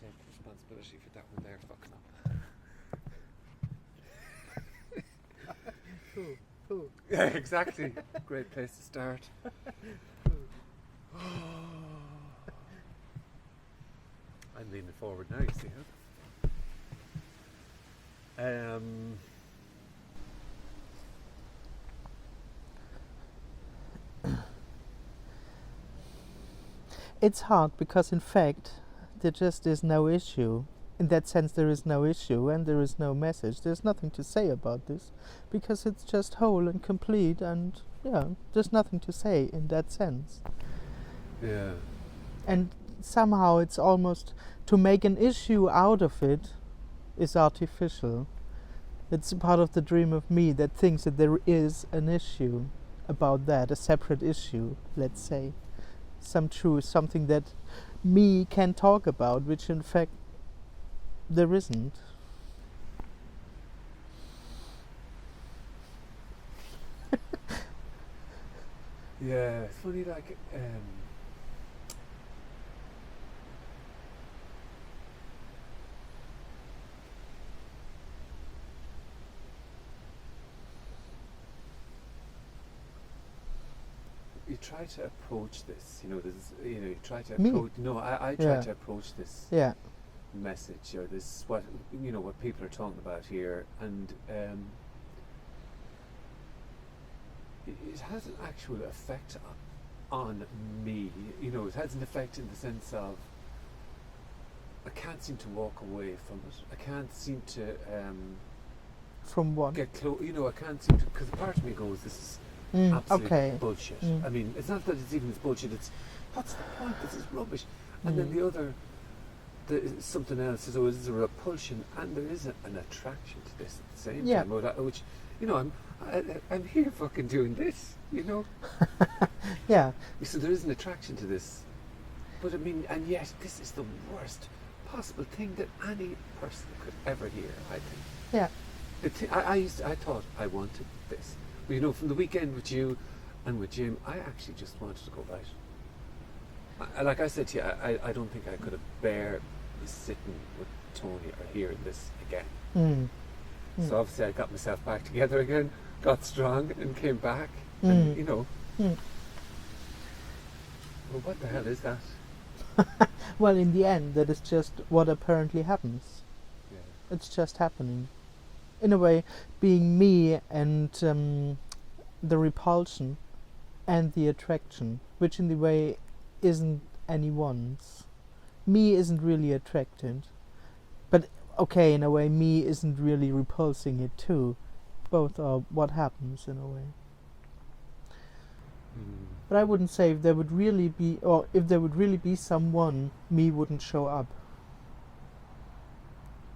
take responsibility for that one there, fucking up. Poo. Yeah, exactly. Great place to start. I'm leaning forward now, you see how? It's hard because in fact there just is no issue. In that sense there is no issue and there is no message. There's nothing to say about this because it's just whole and complete, and yeah, there's nothing to say in that sense. Yeah. And somehow it's almost to make an issue out of it is artificial. It's part of the dream of me that thinks that there is an issue about that, a separate issue, let's say. Some truth, something that me can talk about, which in fact there isn't. Yeah, it's funny, like, you try to approach this, you try to Me? approach, no, I try Yeah. to approach this Yeah. message, or this, what people are talking about here, and it has an actual effect on me. It has an effect in the sense of I can't seem to walk away from it. I can't seem to From what? get close. I can't seem to, because part of me goes, this is absolute okay. bullshit. Mm. I mean, it's not that it's even this bullshit. It's what's the point? This is rubbish. And then the other, something else is always a repulsion, and there is an attraction to this at the same Yeah. time. Which, I'm here fucking doing this. Yeah. So there is an attraction to this, but I mean, and yet this is the worst possible thing that any person could ever hear. I think. Yeah. I thought I wanted this. But, from the weekend with you and with Jim, I actually just wanted to go right. Like I said to you, I don't think I could have bear sitting with Tony or hearing this again. So obviously I got myself back together again, got strong and came back. And, well, what the hell is that? Well, in the end, that is just what apparently happens. Yeah. It's just happening. In a way, being me and the repulsion and the attraction, which in the way isn't anyone's. Me isn't really attracted. But, okay, in a way, me isn't really repulsing it too. Both are what happens, in a way. But I wouldn't say if there would really be someone, me wouldn't show up.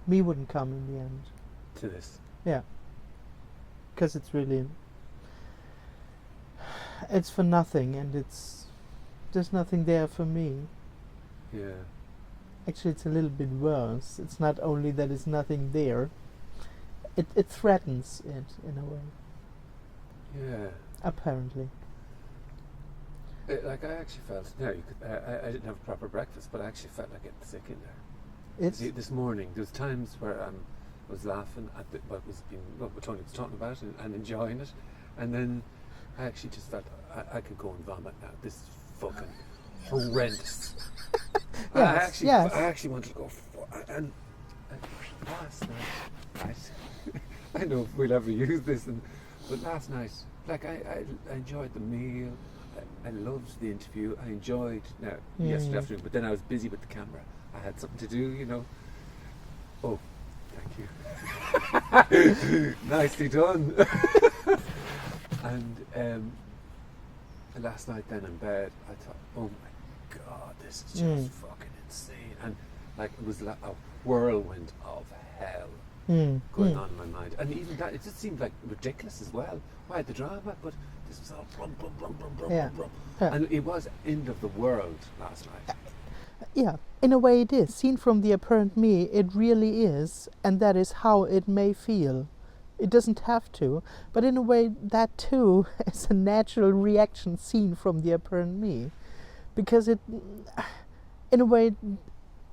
Me wouldn't come in the end. To this. Yeah. Because it's for nothing, and there's nothing there for me. Yeah. Actually, it's a little bit worse. It's not only that it's nothing there, it threatens it in a way. Yeah. Apparently. Like I actually felt, I didn't have a proper breakfast, but I actually felt like getting sick in there. See, this morning, there was times where I was laughing at what Tony was talking about and enjoying it, and then I actually just felt I could go and vomit now. This is fucking horrendous. Yes, I actually wanted to go and last night, right? I know if we'll ever use this, but last night, like I enjoyed the meal. I loved the interview. I enjoyed yesterday afternoon, but then I was busy with the camera. I had something to do, Oh, thank you. Nicely done. And last night then in bed, I thought, oh my God, this is just fucking insane. And like it was like a whirlwind of hell going on in my mind. And even that, it just seemed like ridiculous as well. Why had the drama? But this was all brum, brum, brum, brum, brum, Yeah. brum. Yeah. And it was end of the world last night. Yeah, in a way it is. Seen from the apparent me, it really is, and that is how it may feel. It doesn't have to, but in a way that too is a natural reaction seen from the apparent me. Because it, in a way,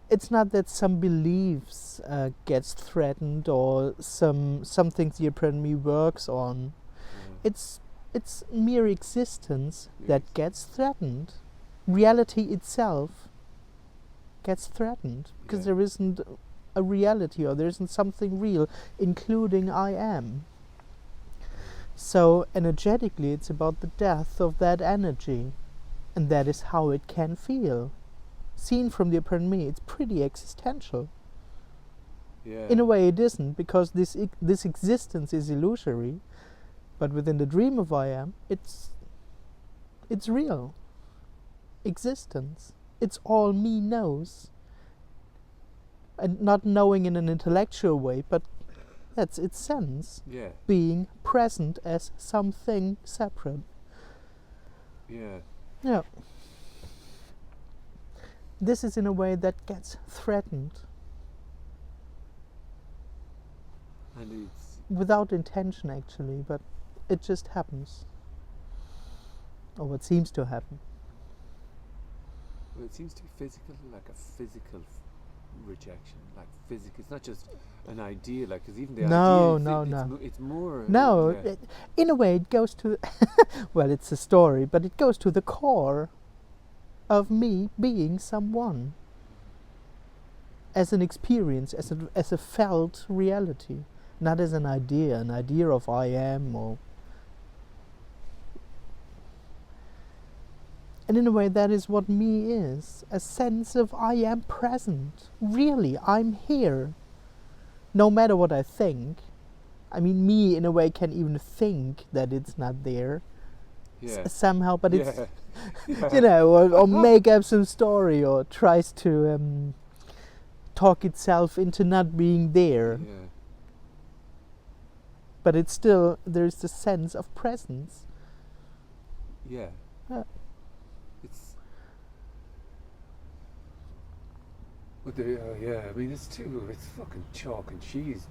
it's not that some beliefs gets threatened or some things the apparent me works on. It's mere existence that gets threatened. Reality itself gets threatened because there isn't a reality, or there isn't something real, including I am. So energetically it's about the death of that energy, and that is how it can feel. Seen from the apparent me, it's pretty existential. In a way it isn't, because this existence is illusory, but within the dream of I am, it's real. Existence. It's all me knows. And not knowing in an intellectual way, but that's its sense. Being present as something separate. Yeah. This is in a way that gets threatened. And it's without intention actually, but it just happens. Or what seems to happen. Well, it seems to be physical, like a physical rejection, like physical. It's not just an idea, like, because even the idea, it's more. No, in a way it goes to, well, it's a story, but it goes to the core of me being someone. As an experience, as a felt reality, not as an idea of I am, or. And in a way that is what me is, a sense of I am present. Really, I'm here. No matter what I think. I mean, me in a way can even think that it's not there. Somehow, but it's, you know, or make up some story, or tries to talk itself into not being there. But it's still, there's the sense of presence. I mean, it's fucking chalk and cheese.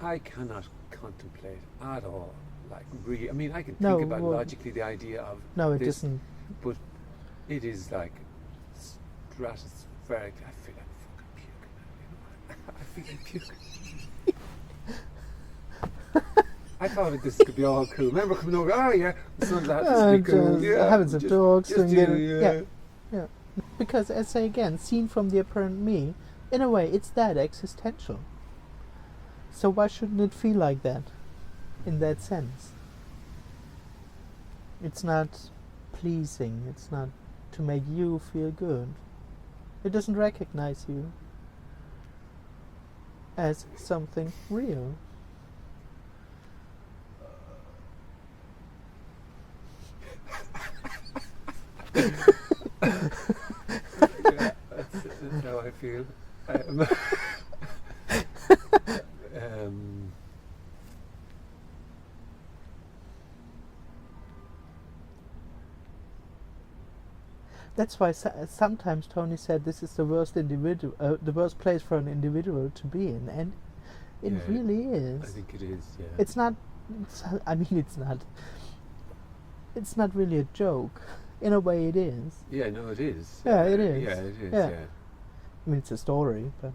I cannot contemplate at all. Like, really, I mean, I can think about logically the idea of it this, isn't. but it is like stratospheric. I feel like fucking puking. I feel like puking. I thought this could be all cool. Remember coming over? Oh yeah, the sun's out. This would be cool. Having some dogs. Yeah. Because, as I say again, seen from the apparent me, in a way, it's that existential. So why shouldn't it feel like that? In that sense, it's not pleasing. It's not to make you feel good. It doesn't recognize you as something real. That's how I feel. That's why sometimes Tony said this is the worst the worst place for an individual to be in, and it really is. I think it is. Yeah. It's not. It's not really a joke. In a way, it is. Yeah, no, it is. Yeah, it is. Yeah, it is. Yeah. Yeah. I mean, it's a story, but.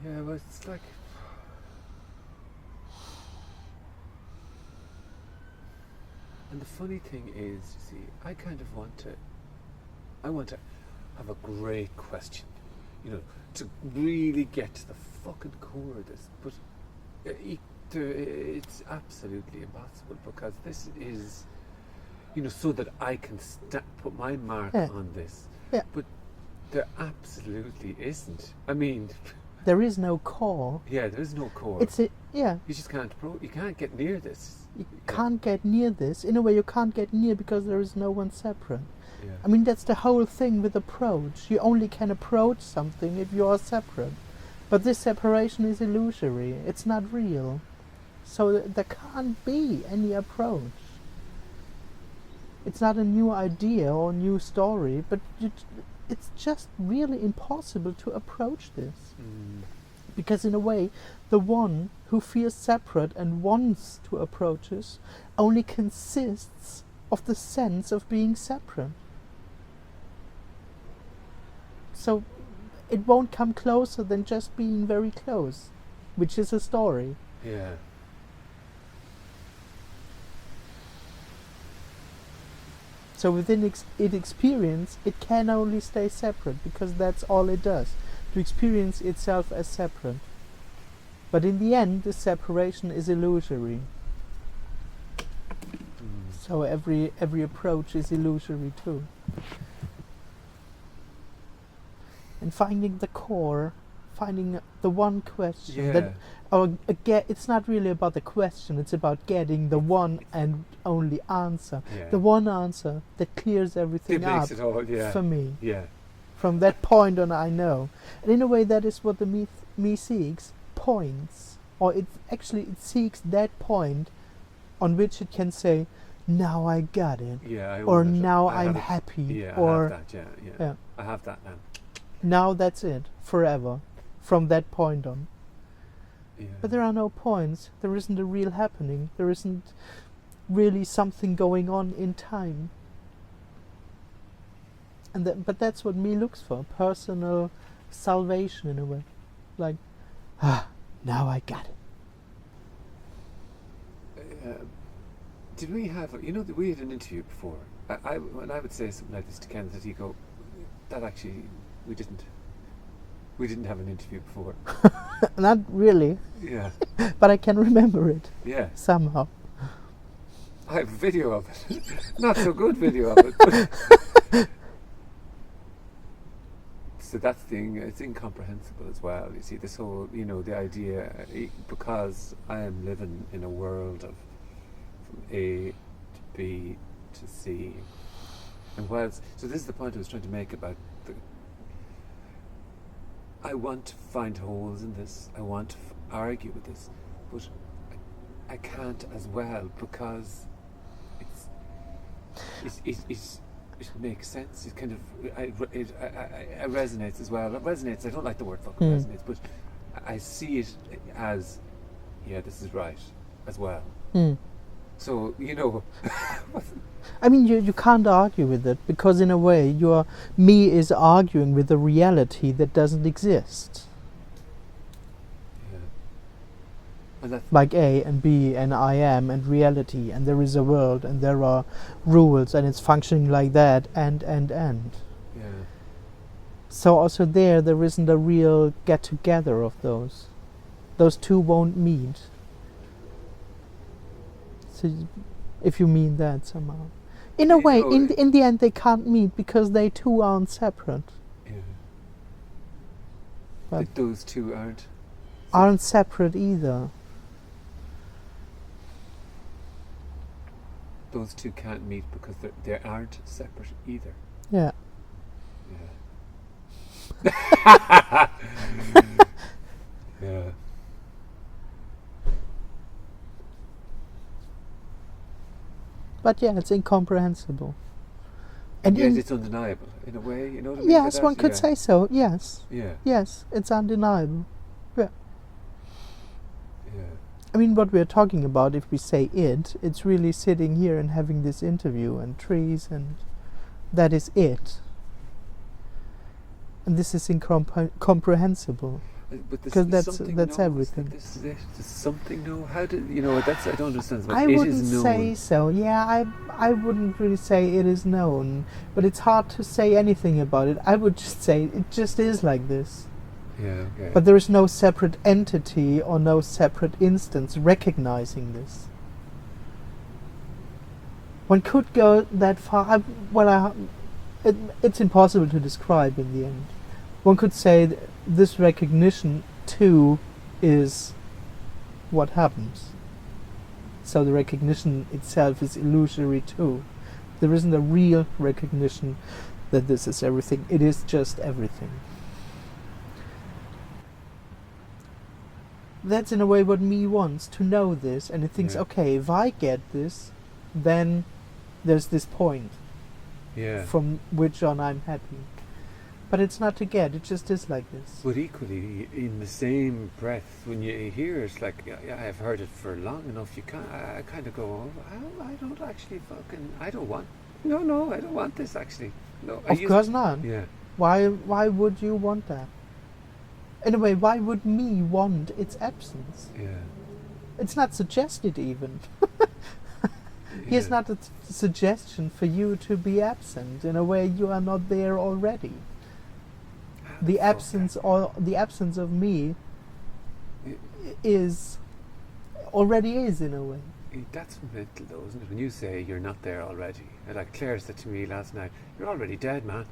Yeah, but it's like. And the funny thing is, you see, I kind of want to have a great question, you know, to really get to the fucking core of this. But it's absolutely impossible, because this is, you know, so that I can put my mark on this. Yeah. But there absolutely isn't. I mean, there is no core. Yeah, there is no core. You just can't you can't get near this. You can't get near this. In a way, you can't get near because there is no one separate. Yeah. I mean, that's the whole thing with approach. You only can approach something if you are separate. But this separation is illusory. It's not real. So there can't be any approach. It's not a new idea or a new story, but it's just really impossible to approach this. Because in a way, the one who feels separate and wants to approach us only consists of the sense of being separate. So it won't come closer than just being very close, which is a story. Yeah. So within its experience, it can only stay separate because that's all it does, to experience itself as separate. But in the end, this separation is illusory. So every approach is illusory too. And finding the core, finding the one question that, it's not really about the question, it's about getting the one and only answer. Yeah. The one answer that clears everything It makes up it all, for me. Yeah. From that point on, I know. And in a way, that is what the me seeks, points. Or it seeks that point on which it can say, now I got it. Yeah. Or now I'm happy. Yeah, or I have that, yeah. I have that now. Now that's it, forever, from that point on. Yeah. But there are no points, there isn't a real happening, there isn't really something going on in time. But that's what me looks for, personal salvation in a way. Like, now I got it. Did we have, we had an interview before. When I would say something like this to Ken, that he'd go, that actually, we didn't have an interview before. Not really. Yeah. But I can remember it. Yeah. Somehow. I have a video of it. Not so good video of it. So that's the thing, it's incomprehensible as well. You see, this whole, the idea, because I am living in a world of from A to B to C. And so this is the point I was trying to make about I want to find holes in this, I want to argue with this, but I can't as well, because it makes sense. It kind of it resonates as well. It resonates. I don't like the word fucking resonates, but I see it as, this is right as well. So I mean, you can't argue with it, because in a way me is arguing with a reality that doesn't exist. And like A and B and I am and reality, and there is a world and there are rules and it's functioning like that and. Yeah. So also there isn't a real get together of those. Those two won't meet. So if you mean that somehow. In a way, in the end they can't meet because they two aren't separate. Yeah. But those two aren't separate either. Those two can't meet because they aren't separate either. Yeah. Yeah. Yeah. But yeah, it's incomprehensible. And yet it's undeniable in a way, you know what I mean? Yes, one could say so, yes. Yeah. Yes, it's undeniable. Yeah. Yeah. I mean, what we're talking about, if we say it's really sitting here and having this interview and trees, and that is it. And this is incomprehensible. Because that's everything. This is it. There's something new. How did that's I don't understand. I wouldn't say so. Yeah, I wouldn't really say it is known, but it's hard to say anything about it. I would just say it just is like this. Yeah. Okay. But there is no separate entity or no separate instance recognizing this. One could go that far. It's impossible to describe in the end. One could say this recognition too is what happens. So the recognition itself is illusory too. There isn't a real recognition that this is everything. It is just everything. That's in a way what me wants, to know this, and it thinks, okay, if I get this, then there's this point from which on I'm happy. But it's not to get, it just is like this. But equally, in the same breath, when you hear it, like, yeah, I've heard it for long enough, I kind of go, oh, I don't actually I don't want, no, I don't want this actually. No, Of course not. Yeah. Why would you want that? In a way, why would me want its absence? Yeah. It's not suggested even. Here's not a suggestion for you to be absent. In a way, you are not there already. The absence of me already is in a way. That's mental though, isn't it? When you say you're not there already. Like Claire said to me last night, you're already dead, man.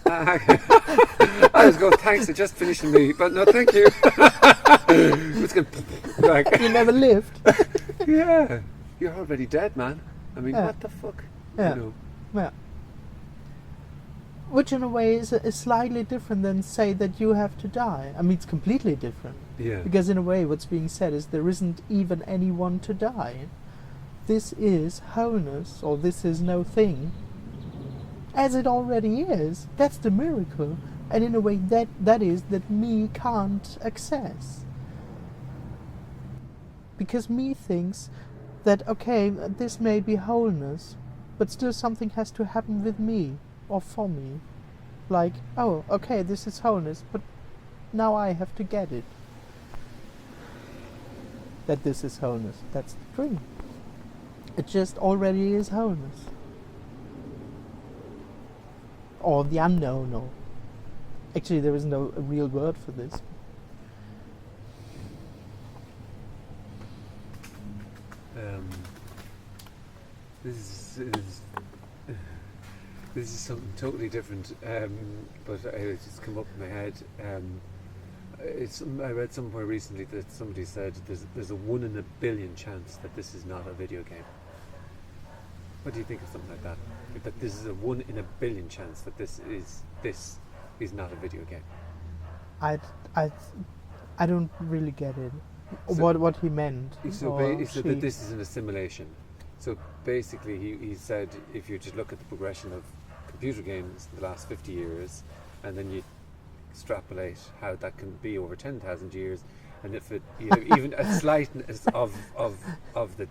I was going, thanks, I just finishing me, but no, thank you. It's good. Like, you never lived. Yeah, you're already dead, man. I mean, Yeah. what the fuck? Yeah. You know? Yeah. Which in a way is slightly different than say that you have to die. I mean, it's completely different. Yeah. Because in a way what's being said is there isn't even anyone to die. This is wholeness, or this is no thing. As it already is. That's the miracle. And in a way that is that me can't access. Because me thinks that, okay, this may be wholeness, but still something has to happen with me, or for me. Like, oh, okay, this is wholeness, but now I have to get it. That this is wholeness. That's the dream. It just already is wholeness. Or the unknown, or... Actually, there isn't a real word for this. This is something totally different, but it just come up in my head. I read somewhere recently that somebody said there's a 1 in a billion chance that this is not a video game. What do you think of something like that? That this is a 1 in a billion chance that this is not a video game. I don't really get it. So what he meant. He said that this is an assimilation. So basically, he said if you just look at the progression of computer games in the last 50 years, and then you extrapolate how that can be over 10,000 years, and if it even a slightness of the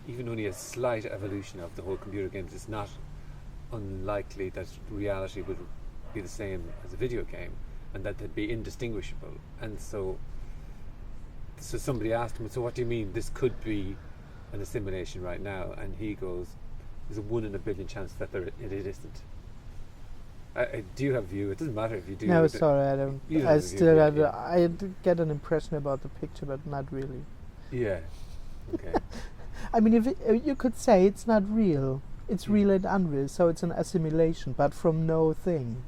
even only a slight evolution of the whole computer games, it's not unlikely that reality would be the same as a video game, and that they'd be indistinguishable. And so somebody asked him, so what do you mean this could be an assimilation right now? And he goes, there's a 1 in a billion chance that it isn't. Do you have a view? It doesn't matter if you do. No, sorry, I don't. I get an impression about the picture, but not really. Yeah. Okay. I mean, if you could say it's not real, it's real and unreal, so it's an assimilation, but from no thing.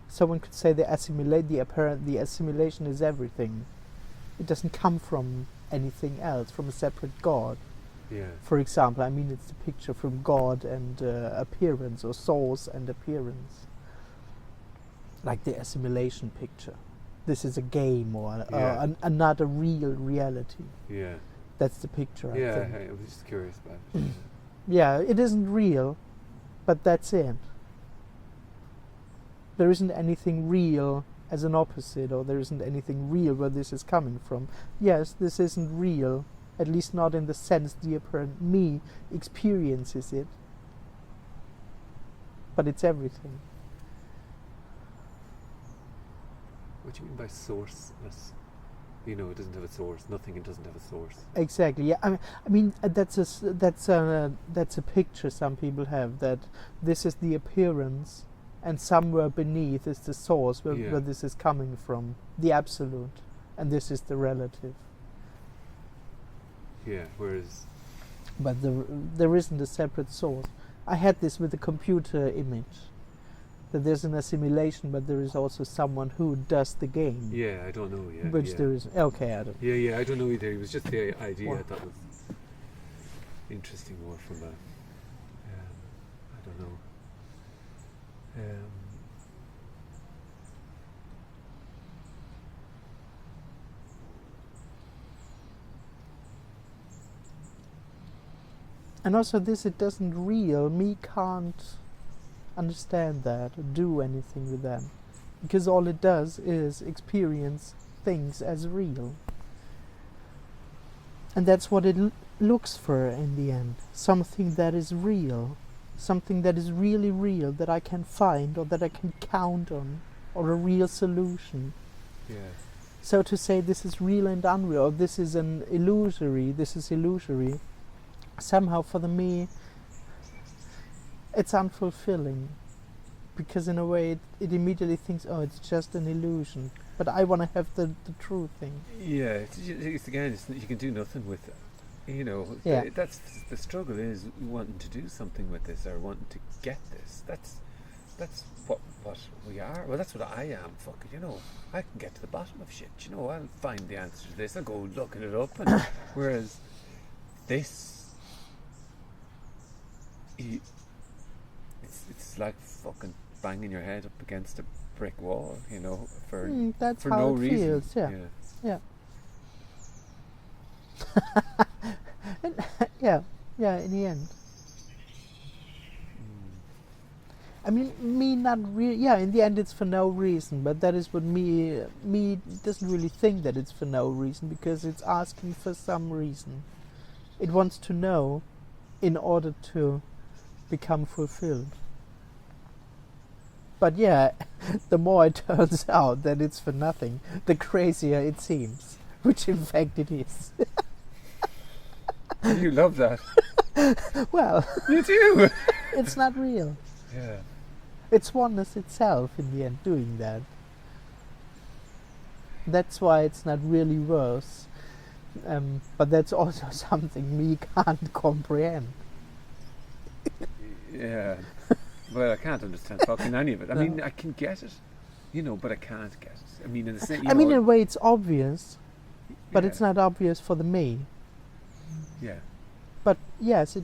Someone could say the assimilation is everything. It doesn't come from anything else, from a separate God. Yeah. For example, I mean, it's the picture from God and appearance, or source and appearance. Like the assimilation picture. This is a game, or not a real reality. Yeah. That's the picture, I think. I was just curious about it. Yeah, it isn't real, but that's it. There isn't anything real as an opposite, or there isn't anything real where this is coming from. Yes, this isn't real, at least not in the sense the apparent me experiences it, but it's everything. What do you mean by sourceless? It doesn't have a source. Nothing. It doesn't have a source. Exactly. Yeah. I mean, that's a picture some people have, that this is the appearance, and somewhere beneath is the source where this is coming from, the absolute, and this is the relative. Yeah. Whereas. But there isn't a separate source. I had this with the computer image. That there's an assimilation, but there is also someone who does the game. Yeah, I don't know. Yeah, which there is. Okay, I don't. Yeah, I don't know either. It was just the idea I thought was interesting, more from a. I don't know. And also, this it doesn't real. Me can't understand that or do anything with that, because all it does is experience things as real. And that's what it looks for in the end. Something that is real. Something that is really real, that I can find or that I can count on, or a real solution. Yeah. So to say this is real and unreal, or this is illusory, somehow for me it's unfulfilling. Because in a way it immediately thinks, oh, it's just an illusion. But I want to have the true thing. Yeah, it's again, you can do nothing with it. You know, Yeah. That's the struggle, is wanting to do something with this, or wanting to get this. That's what we are. Well, that's what I am. Fucking, you know, I can get to the bottom of shit. You know, I'll find the answer to this. I'll go looking it up. And whereas this, it's like fucking banging your head up against a brick wall. You know, That's for how no it reason. feels. Yeah. Yeah, in the end. I mean, me not really. Yeah, in the end, it's for no reason. But that is what me doesn't really think that it's for no reason, because it's asking for some reason. It wants to know, in order to become fulfilled. But yeah, the more it turns out that it's for nothing, the crazier it seems. Which in fact it is. You love that. Well, You do. it's not real. Yeah. It's oneness itself in the end doing that. That's why it's not really worse. But that's also something me can't comprehend. Yeah. Well, I can't understand fucking any of it. I No. mean, I can get it, you know, but I can't get it. I mean, in the same. I mean, in a way it's obvious, but yeah. it's not obvious for the me. Yeah. But yes,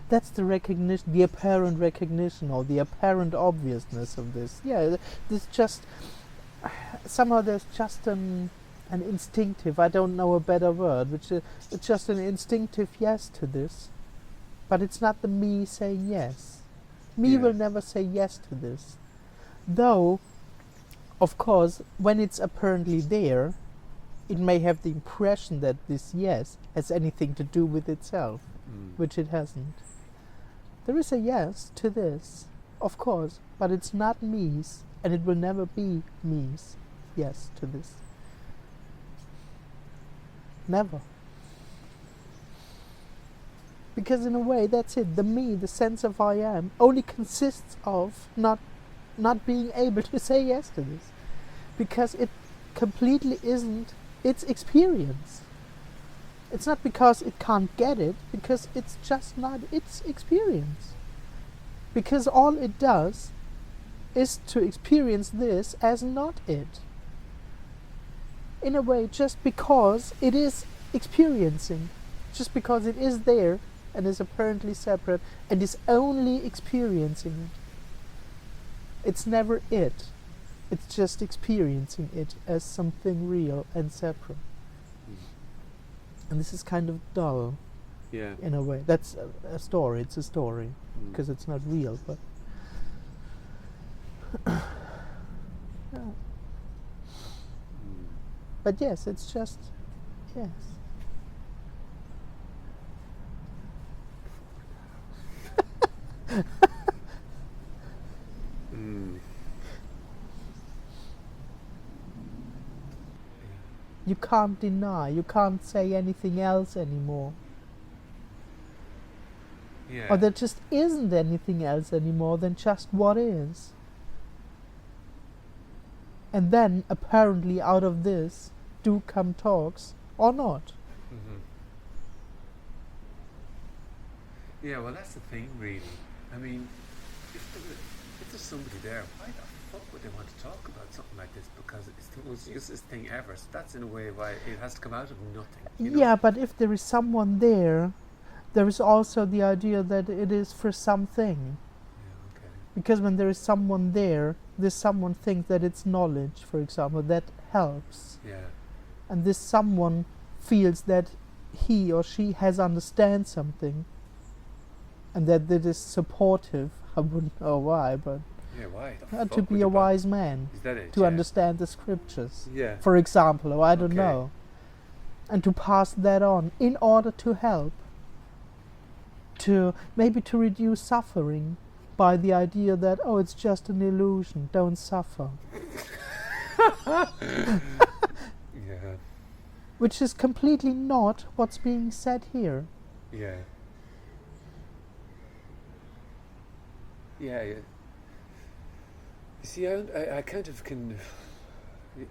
that's the recognition, the apparent recognition, or the apparent obviousness of this. Yeah, there's just, somehow there's just an instinctive, I don't know a better word, which is it's just an instinctive yes to this. But it's not the me saying yes. Me Yeah. will never say yes to this. Though, of course, when it's apparently there, it may have the impression that this yes has anything to do with itself, which it hasn't. There is a yes to this, of course, but it's not me's, and it will never be me's yes to this. Never. Because in a way, that's it. The me, the sense of I am, only consists of not being able to say yes to this. Because it completely isn't its experience. It's not because it can't get it, because it's just not its experience. Because all it does is to experience this as not it. In a way, just because it is experiencing, just because it is there and is apparently separate and is only experiencing it. It's never it. It's just experiencing it as something real and separate. And this is kind of dull, Yeah. in a way. That's a story. It's a story, because it's not real. But yeah. But yes, it's just yes. You can't deny, you can't say anything else anymore. Yeah. Or there just isn't anything else anymore than just what is. And then, apparently out of this, do come talks, or not. Yeah, well, that's the thing, really. I mean, if there's somebody there, why the fuck would they want to talk about something like this? Because it's the most useless thing ever. So that's in a way why it has to come out of nothing. You know? Yeah, but if there is someone there, there is also the idea that it is for something. Yeah, okay. Because when there is someone there, this someone thinks that it's knowledge, for example, that helps. Yeah. And this someone feels that he or she has understand something, and that it is supportive I wouldn't know why, but Yeah, why? The to fuck would be you a buy- wise man, Is that it? to Yeah. understand the scriptures, Yeah. for example, or I don't Okay. know, and to pass that on in order to help, to maybe to reduce suffering by the idea that, oh, it's just an illusion, don't suffer, Yeah. which is completely not what's being said here. Yeah. Yeah. You see, I kind of can.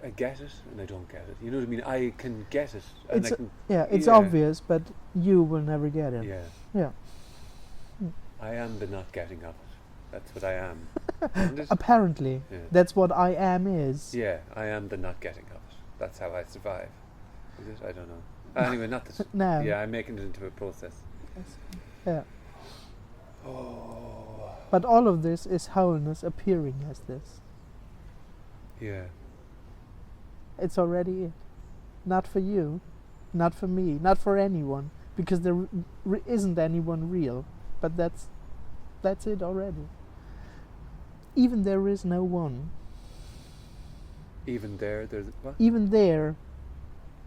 I get it, and I don't get it. You know what I mean? I can get it, and It's I can. it's Yeah. obvious, but you will never get it. Yeah. Yeah. I am the not getting of it. That's what I am. Isn't it? Apparently, Yeah. that's what I am is. Yeah, I am the not getting of it. That's how I survive. Is it? I don't know. Anyway, not that. No. Yeah, I'm making it into a process. Yeah. Oh. But all of this is wholeness appearing as this. Yeah. It's already it. Not for you, not for me, not for anyone, because there isn't anyone real. But that's it already. Even there is no one. Even there's what? Even there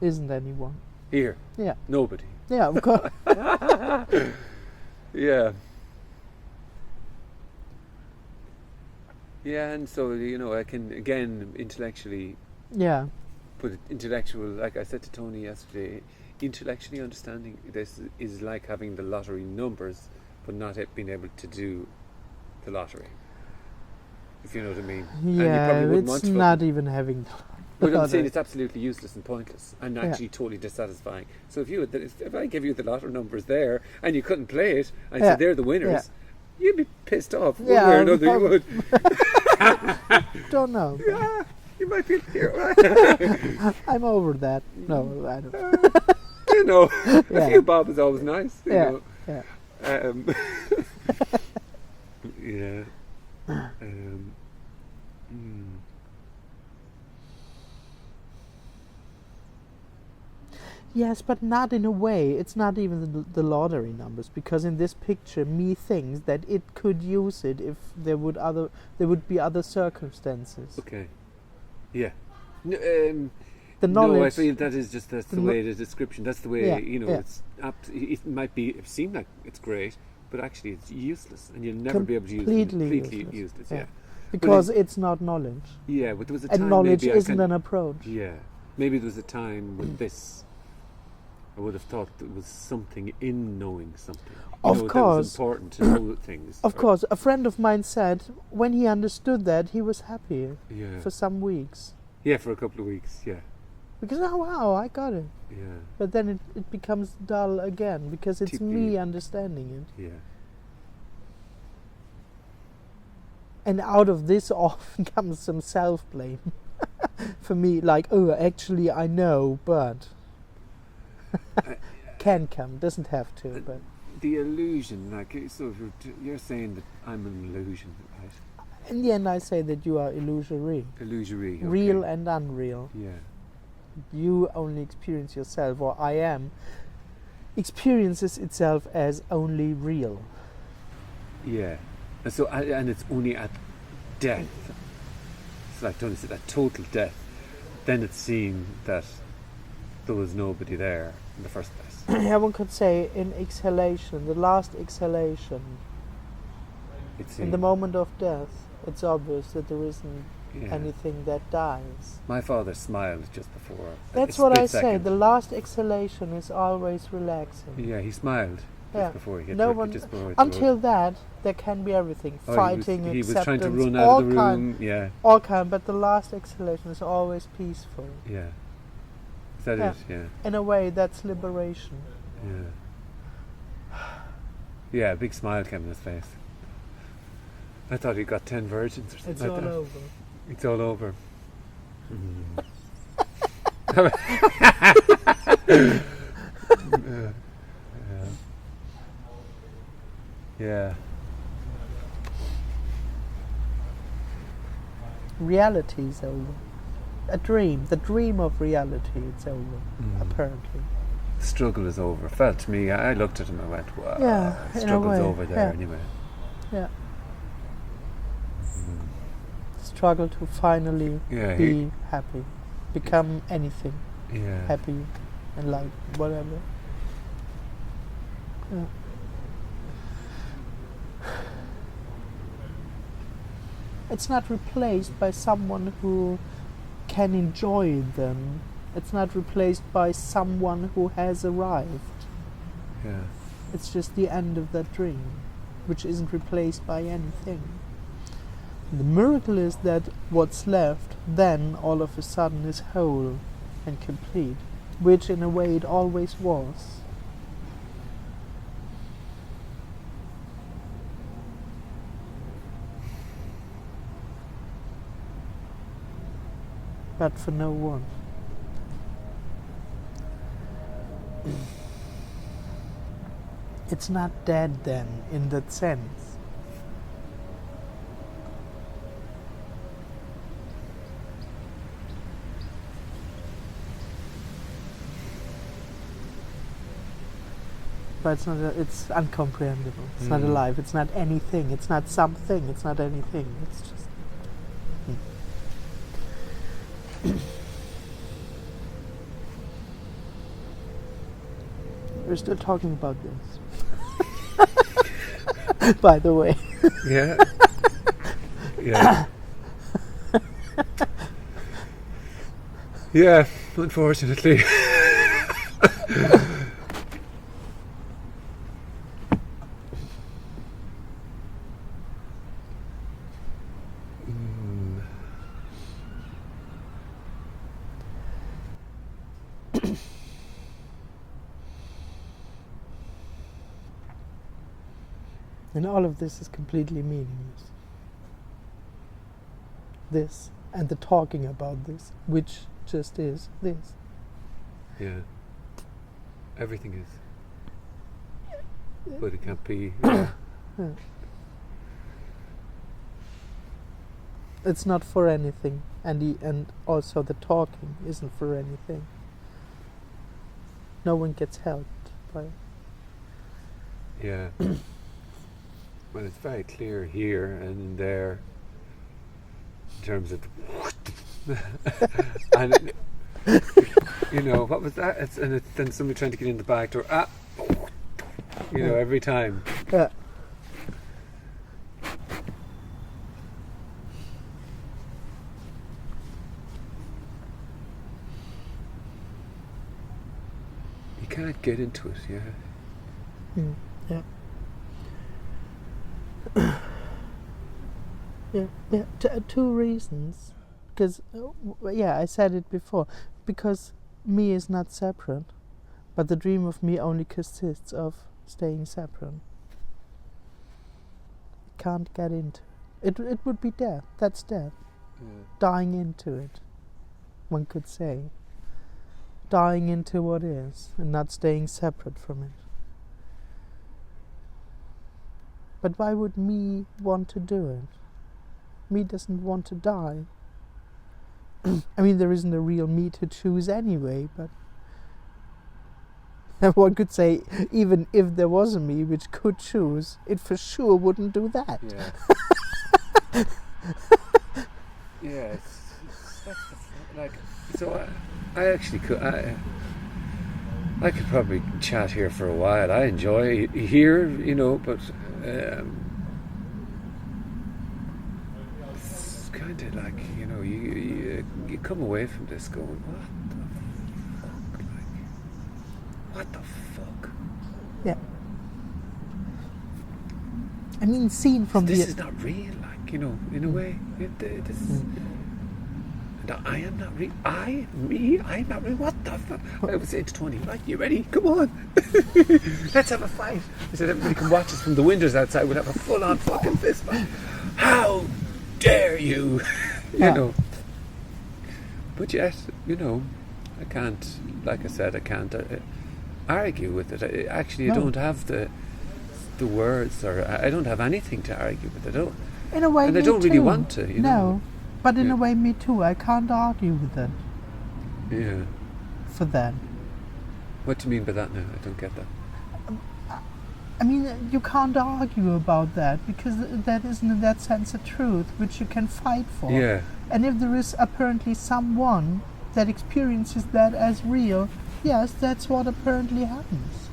isn't anyone. Here. Yeah. Nobody. Yeah, of course. Yeah. Yeah, and so I can again intellectually Yeah. put it intellectual. Like I said to Tony yesterday, intellectually understanding this is like having the lottery numbers, but not being able to do the lottery. If you know what I mean. And you Yeah, probably wouldn't it's want to not even having. But I'm saying lottery. it's absolutely useless and pointless and actually totally dissatisfying. So if I give you the lottery numbers there and you couldn't play it and Yeah. said they're the winners, you'd be pissed off. One Yeah, way or another you would. Don't know. Yeah, you might be here. I'm over that. No, I don't. A Yeah. few bob is always nice. You Yeah. know. Yeah. Yeah. Mm. Yes, but not in a way. It's not even the lottery numbers, because in this picture, me thinks that it could use it if there would be other circumstances. Okay. Yeah. The No, I knowledge. feel that's the the way the description. That's the way Yeah, yeah. it's. It might seem like it's great, but actually it's useless, and you'll never be able to use it. Completely Completely useless. useless. Yeah. Because it's not knowledge, Yeah, but there was a time and knowledge maybe isn't an approach. Yeah, maybe there was a time with this. I would have thought there was something in knowing something. Of That was course. important to know things. Of course, a friend of mine said when he understood that, he was happy Yeah. for some weeks. Yeah, for a couple of weeks. Yeah. Because, oh wow, I got it. Yeah. But then it becomes dull again, because it's me TP. understanding it. Yeah. And out of this often comes some self-blame. For me, like, oh, actually I know, but... Can come, doesn't have to, but... The illusion, like, so if you're saying that I'm an illusion, right? In the end I say that you are illusory. Illusory. Okay. Real and unreal. Yeah. You only experience yourself, or I am, experiences itself as only real. Yeah. And so, and it's only at death. It's like Tony said, at total death. Then it's seen that there was nobody there in the first place. Yeah, one could say in exhalation, the last exhalation, It's in the moment of death, it's obvious that there isn't anything that dies. My father smiled just before. That's a what I split say, second. the last exhalation is always relaxing. Yeah, he smiled Yeah. just before he hit No the, one, just before it until that, there can be everything. Oh, Fighting, he was acceptance, trying to run all out of the kind, room. Yeah, all kind, but the last exhalation is always peaceful. yeah. Is that Yeah. it? Yeah, In a way, that's liberation. yeah. Yeah, a big smile came on his face. I thought he got 10 virgins or something It's like all that. over. It's all over. Yeah. Reality is over. A dream, the dream of reality, it's over, apparently. The struggle is over. Felt to me, I looked at him and went, wow, Yeah, the in a struggle's way, over there yeah. anyway. Yeah. struggle to finally Yeah, be happy, become anything, yeah. happy, and like whatever. Yeah. It's not replaced by someone who can enjoy them. It's not replaced by someone who has arrived. Yeah. It's just the end of that dream, which isn't replaced by anything. The miracle is that what's left then all of a sudden is whole and complete, which in a way it always was. But for no one. It's not dead then, in that sense. But it's not. It's uncomprehendable. It's not alive. It's not anything. It's not something. It's not anything. It's just. We're still talking about this. By the way. Yeah. Yeah. Yeah, unfortunately. And all of this is completely meaningless. This and the talking about this, which just is this. Yeah. Everything is. But it can't be. Yeah. Yeah. It's not for anything, and also the talking isn't for anything. No one gets helped by it. Yeah. Well, it's very clear here and in there in terms of and you know, what was that? It's then somebody trying to get in the back door. You know, every time. Yeah. You can't get into it, yeah. Yeah. Yeah. Two reasons. Because, I said it before. Because me is not separate, but the dream of me only consists of staying separate. Can't get into it. It would be death. That's death. Yeah. Dying into it, one could say. Dying into what is and not staying separate from it. But why would me want to do it? Me doesn't want to die. I mean, there isn't a real me to choose anyway, but one could say, even if there was a me which could choose, it for sure wouldn't do that. Yeah. Yeah, it's that's like, so I actually could, I could probably chat here for a while. I enjoy here, you know, but it's kind of like, you know, you come away from this going, what the fuck? Like, what the fuck? Yeah. I mean, seen from This the... is not real, like, you know, in a way. This is... No, I am not real. I'm not real. What the fuck? I would say to Tony, right, you ready? Come on. Let's have a fight. I said, everybody can watch us from the windows outside. We'll have a full-on fucking fist fight. How dare you? You know. But yet, you know, I can't, like I said, I can't argue with it. I don't have the words, or I don't have anything to argue with. I don't. In a way, and I me don't really too. want to, you no. know. But in Yeah. a way, me too. I can't argue with it Yeah. for that. What do you mean by that now? I don't get that. I mean, you can't argue about that, because that isn't in that sense a truth which you can fight for. Yeah. And if there is apparently someone that experiences that as real, yes, that's what apparently happens.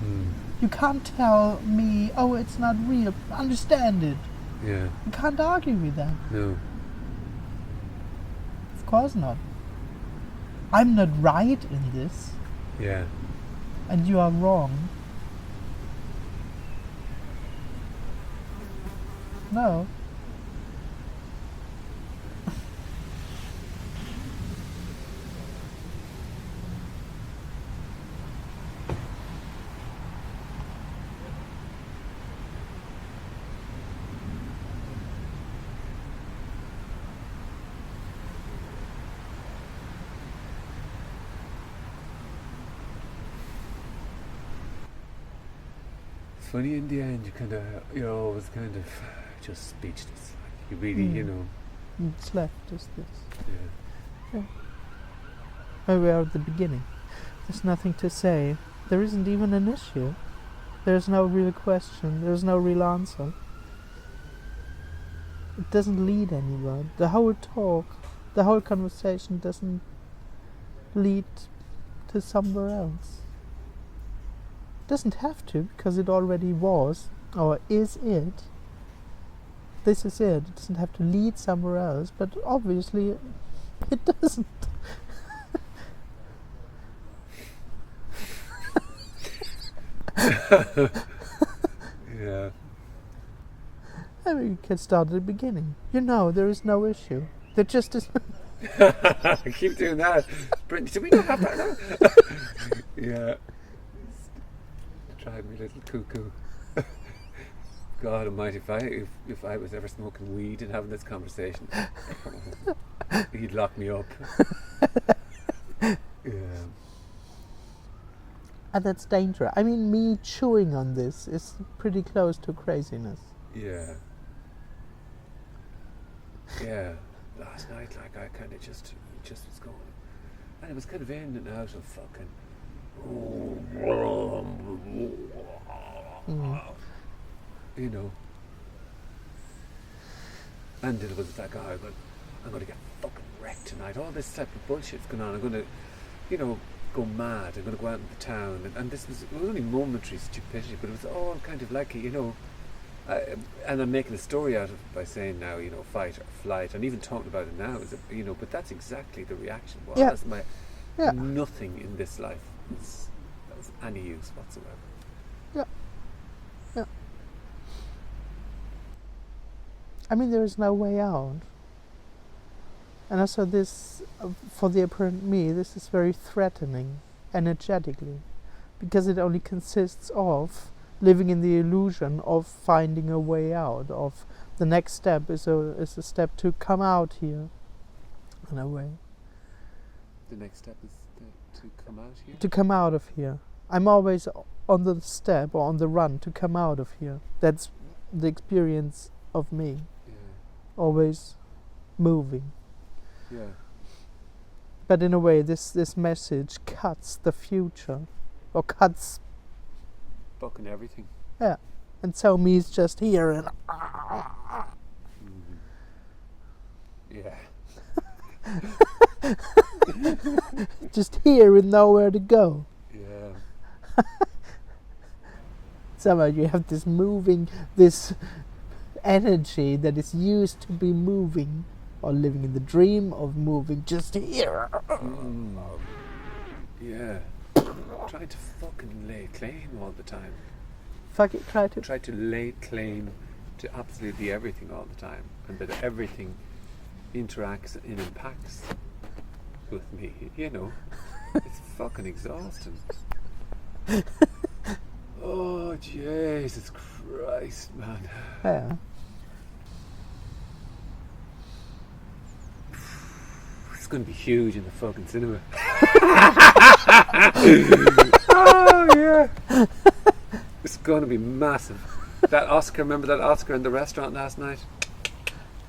You can't tell me, oh, it's not real. Understand it. Yeah. You can't argue with that. No. Of course not. I'm not right in this, Yeah. and you are wrong. No. It's funny, in the end, you're always kind of just speechless. You really, you know. It's left as this. Yeah. Where we are at the beginning. There's nothing to say. There isn't even an issue. There's no real question. There's no real answer. It doesn't lead anywhere. The whole talk, the whole conversation doesn't lead to somewhere else. It doesn't have to, because it already was, or is it. This is it. It doesn't have to lead somewhere else, but obviously it doesn't. Yeah. I mean, you can start at the beginning. You know, there is no issue. There just is. I keep doing that. Do we not have that now? Yeah. Drive me little cuckoo. God almighty, if I was ever smoking weed and having this conversation, he'd lock me up. Yeah. And that's dangerous. I mean, me chewing on this is pretty close to craziness. Yeah. Yeah. Last night, like, I kind of just was going, and it was kind of in and out of fucking. You know. And it was like, oh, I'm going to get fucking wrecked tonight. All this type of bullshit's going on. I'm going to, you know, go mad. I'm going to go out in the town. And it was only momentary stupidity, but it was all kind of like, you know, and I'm making a story out of it by saying now, you know, fight or flight, and even talking about it now, you know, but that's exactly the reaction was. Yeah. Nothing in this life was any use whatsoever. Yeah. I mean, there is no way out. And also this, for the apparent me, this is very threatening, energetically, because it only consists of living in the illusion of finding a way out, of the next step is a step to come out here, in a way. The next step is to come out here? To come out of here. I'm always on the step or on the run to come out of here. That's the experience of me. Yeah. Always moving. Yeah. But in a way, this message cuts the future, or cuts. Fucking everything. Yeah, and so me is just here and. Yeah. Just here with nowhere to go. Yeah. Somehow you have this moving, this energy that is used to be moving, or living in the dream of moving just here. Yeah. Trying to fucking lay claim all the time. Fuck it, try to lay claim to absolutely everything all the time, and that everything interacts and impacts with me, you know. It's fucking exhausting. Oh, Jesus Christ, man. Yeah. It's going to be huge in the fucking cinema. Oh, yeah. It's going to be massive. That Oscar, remember that Oscar in the restaurant last night?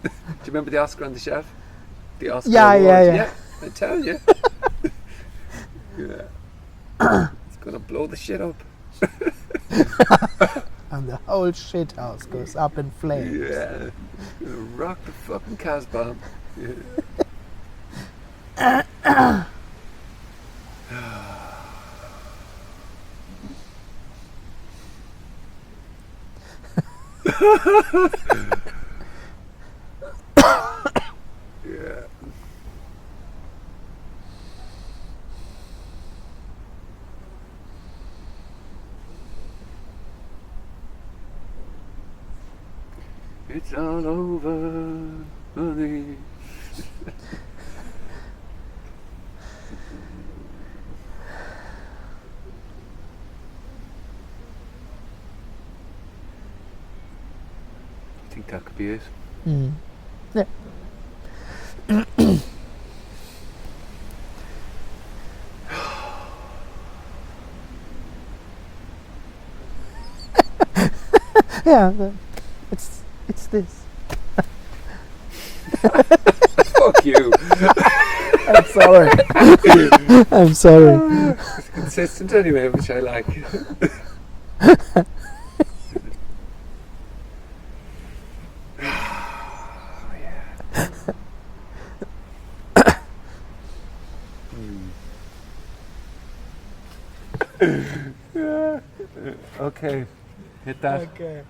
Do you remember the Oscar on the chef? The Oscar award? Yeah, I tell you. Yeah. It's going to blow the shit up. and the whole shit house goes up in flames. Yeah. Rock the fucking Casbah. Yeah. Yeah. It's all over, honey. I think that could be it. Mm. Yeah. Yeah, it's this. Fuck you. I'm sorry. I'm sorry. It's consistent anyway, which I like. Yeah. Okay, hit that. Okay.